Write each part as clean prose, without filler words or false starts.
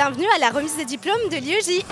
bienvenue à la remise des diplômes de l'IEJ.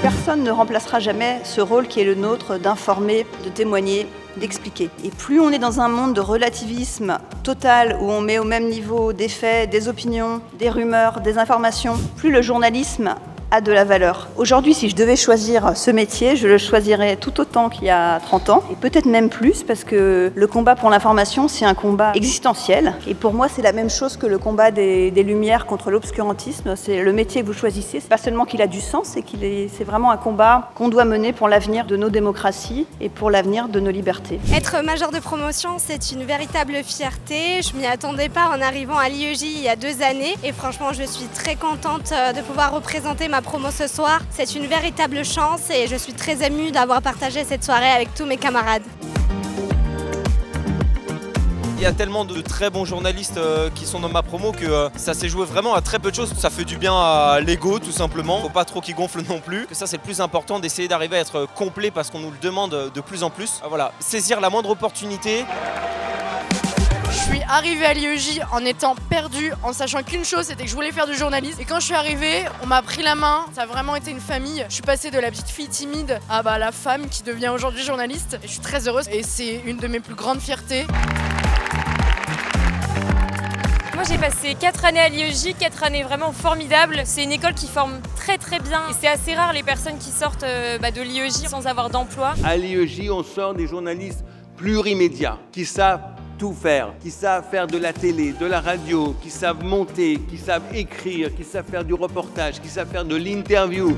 Personne ne remplacera jamais ce rôle qui est le nôtre d'informer, de témoigner, d'expliquer. Et plus on est dans un monde de relativisme total, où on met au même niveau des faits, des opinions, des rumeurs, des informations, plus le journalisme a de la valeur. Aujourd'hui, si je devais choisir ce métier, je le choisirais tout autant qu'il y a 30 ans, et peut-être même plus, parce que le combat pour l'information, c'est un combat existentiel. Et pour moi, c'est la même chose que le combat des Lumières contre l'obscurantisme. C'est le métier que vous choisissez. C'est pas seulement qu'il a du sens, c'est vraiment un combat qu'on doit mener pour l'avenir de nos démocraties et pour l'avenir de nos libertés. Être major de promotion, c'est une véritable fierté. Je m'y attendais pas en arrivant à l'IEJ il y a 2 années. Et franchement, je suis très contente de pouvoir représenter ma promo ce soir. C'est une véritable chance et je suis très émue d'avoir partagé cette soirée avec tous mes camarades. Il y a tellement de très bons journalistes qui sont dans ma promo que ça s'est joué vraiment à très peu de choses. Ça fait du bien à l'ego tout simplement. Faut pas trop qu'il gonfle non plus. Que ça c'est le plus important, d'essayer d'arriver à être complet parce qu'on nous le demande de plus en plus. Voilà, saisir la moindre opportunité. Je suis arrivée à l'IEJ en étant perdue, en sachant qu'une chose, c'était que je voulais faire du journalisme. Et quand je suis arrivée, on m'a pris la main, ça a vraiment été une famille. Je suis passée de la petite fille timide à la femme qui devient aujourd'hui journaliste. Et je suis très heureuse et c'est une de mes plus grandes fiertés. Moi j'ai passé 4 années à l'IEJ, 4 années vraiment formidables. C'est une école qui forme très bien et c'est assez rare les personnes qui sortent de l'IEJ sans avoir d'emploi. À l'IEJ, on sort des journalistes plurimédias qui savent tout faire, qui savent faire de la télé, de la radio, qui savent monter, qui savent écrire, qui savent faire du reportage, qui savent faire de l'interview.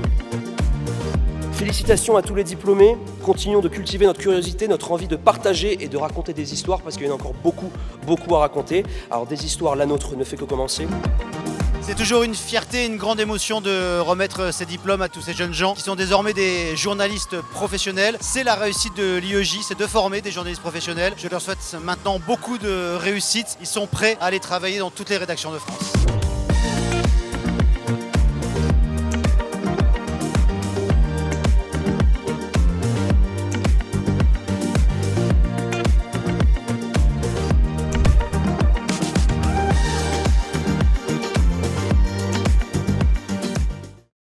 Félicitations à tous les diplômés. Continuons de cultiver notre curiosité, notre envie de partager et de raconter des histoires parce qu'il y en a encore beaucoup à raconter. Alors des histoires, la nôtre ne fait que commencer. C'est toujours une fierté, une grande émotion de remettre ces diplômes à tous ces jeunes gens qui sont désormais des journalistes professionnels. C'est la réussite de l'IEJ, c'est de former des journalistes professionnels. Je leur souhaite maintenant beaucoup de réussite. Ils sont prêts à aller travailler dans toutes les rédactions de France.